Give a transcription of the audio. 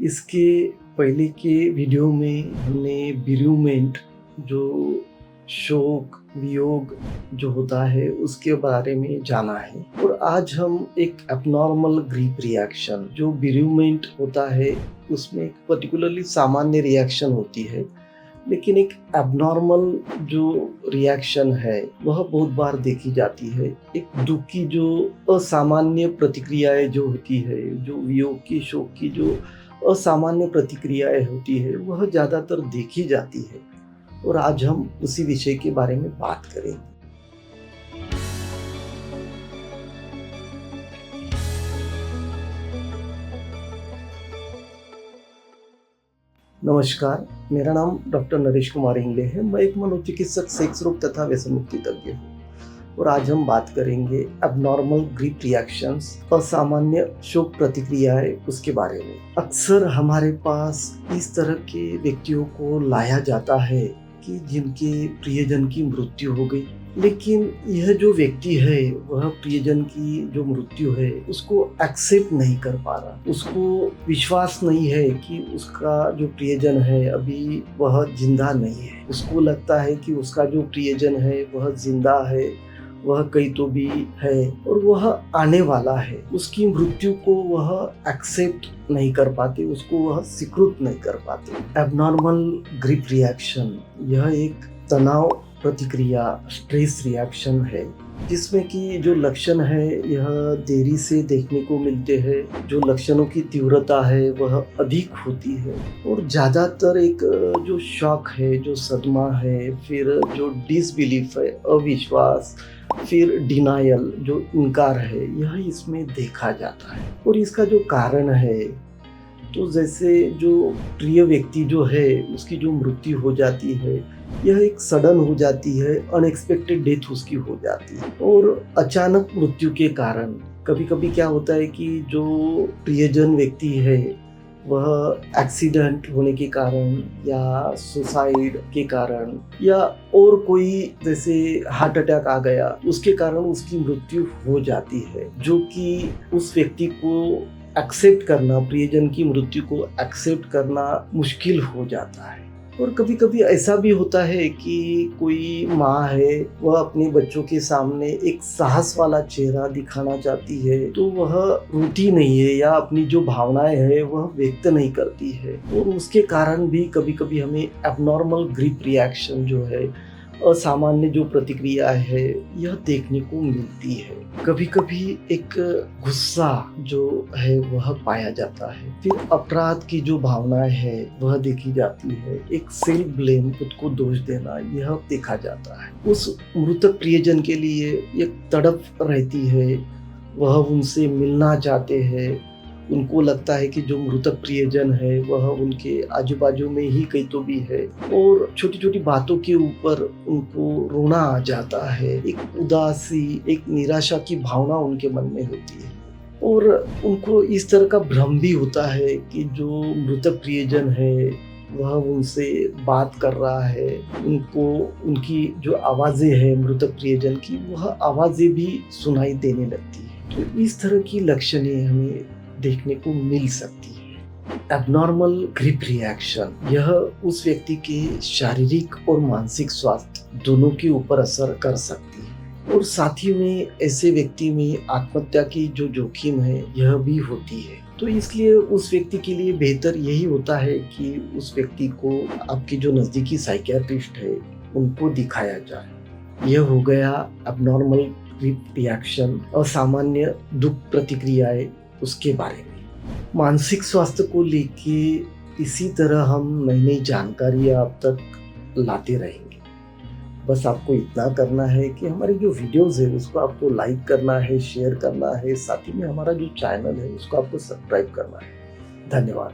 इसके पहले के वीडियो में हमने बेरियरमेंट जो शोक वियोग जो होता है उसके बारे में जाना है और आज हम एक एबनॉर्मल ग्रीफ रिएक्शन जो बेरियरमेंट होता है उसमें एक पर्टिकुलरली सामान्य रिएक्शन होती है, लेकिन एक एबनॉर्मल जो रिएक्शन है वह बहुत बार देखी जाती है। एक दुख की जो असामान्य प्रतिक्रियाएं जो होती है, जो वियोग की शोक की जो असामान्य प्रतिक्रियाएं होती है वह ज़्यादातर देखी जाती है और आज हम उसी विषय के बारे में बात करेंगे। नमस्कार, मेरा नाम डॉक्टर नरेश कुमार इंगले है। मैं एक मनोचिकित्सक, सेक्स रोग तथा व्यसन मुक्ति तज्ञ हूँ और आज हम बात करेंगे एबनॉर्मल ग्रीफ रिएक्शंस, असामान्य शोक प्रतिक्रियाएं, उसके बारे में। अक्सर हमारे पास इस तरह के व्यक्तियों को लाया जाता है कि जिनके प्रियजन की मृत्यु हो गई, लेकिन यह जो व्यक्ति है वह प्रियजन की जो मृत्यु है उसको एक्सेप्ट नहीं कर पा रहा। उसको विश्वास नहीं है कि उसका जो प्रियजन है अभी वह जिंदा नहीं है। उसको लगता है कि उसका जो प्रियजन है वह जिंदा है, वह कहीं तो भी है और वह आने वाला है। उसकी मृत्यु को वह एक्सेप्ट नहीं कर पाते, उसको वह स्वीकृत नहीं कर पाते। एबनॉर्मल ग्रीफ रिएक्शन यह एक तनाव प्रतिक्रिया, स्ट्रेस रिएक्शन है, जिसमें कि जो लक्षण है यह देरी से देखने को मिलते हैं। जो लक्षणों की तीव्रता है वह अधिक होती है और ज़्यादातर एक जो शॉक है, जो सदमा है, फिर जो डिसबिलीफ है, अविश्वास, फिर डिनायल जो इनकार है, यह इसमें देखा जाता है। और इसका जो कारण है तो जैसे जो प्रिय व्यक्ति जो है उसकी जो मृत्यु हो जाती है यह एक सडन हो जाती है, अनएक्सपेक्टेड डेथ उसकी हो जाती है। और अचानक मृत्यु के कारण कभी कभी क्या होता है कि जो प्रियजन व्यक्ति है वह एक्सीडेंट होने के कारण या सुसाइड के कारण या और कोई जैसे हार्ट अटैक आ गया उसके कारण उसकी मृत्यु हो जाती है, जो कि उस व्यक्ति को एक्सेप्ट करना, प्रियजन की मृत्यु को एक्सेप्ट करना मुश्किल हो जाता है। और कभी कभी ऐसा भी होता है कि कोई माँ है वह अपने बच्चों के सामने एक साहस वाला चेहरा दिखाना चाहती है तो वह रोती नहीं है या अपनी जो भावनाएं है वह व्यक्त नहीं करती है और उसके कारण भी कभी कभी हमें एबनॉर्मल ग्रीफ रिएक्शन जो है, असामान्य जो प्रतिक्रिया है, यह देखने को मिलती है। कभी कभी एक गुस्सा जो है वह पाया जाता है, फिर अपराध की जो भावनाएं है वह देखी जाती है, एक सेल्फ ब्लेम, खुद को दोष देना, यह देखा जाता है। उस मृतक प्रियजन के लिए एक तड़प रहती है, वह उनसे मिलना चाहते हैं। उनको लगता है कि जो मृतक प्रियजन है वह उनके आजू बाजू में ही कहीं तो भी है और छोटी छोटी बातों के ऊपर उनको रोना आ जाता है। एक उदासी, एक निराशा की भावना उनके मन में होती है और उनको इस तरह का भ्रम भी होता है कि जो मृतक प्रियजन है वह उनसे बात कर रहा है। उनको उनकी जो आवाज़ें हैं मृतक प्रियजन की, वह आवाज़ें भी सुनाई देने लगती है। तो इस तरह की लक्षणें हमें देखने को मिल सकती है। एबनॉर्मल ग्रीफ रिएक्शन यह उस व्यक्ति के शारीरिक और मानसिक स्वास्थ्य दोनों के ऊपर असर कर सकती है और साथ ही में ऐसे व्यक्ति में आत्महत्या की जो जोखिम है यह भी होती है। तो इसलिए उस व्यक्ति के लिए बेहतर यही होता है कि उस व्यक्ति को आपकी जो नज़दीकी साइकियाट्रिस्ट है उनको दिखाया जाए। यह हो गया एबनॉर्मल ग्रीफ रिएक्शन, असामान्य दुख प्रतिक्रियाएं, उसके बारे में। मानसिक स्वास्थ्य को लेके इसी तरह हम नई नई जानकारियाँ अब तक लाते रहेंगे। बस आपको इतना करना है कि हमारी जो वीडियोस है उसको आपको लाइक करना है, शेयर करना है, साथ ही में हमारा जो चैनल है उसको आपको सब्सक्राइब करना है। धन्यवाद।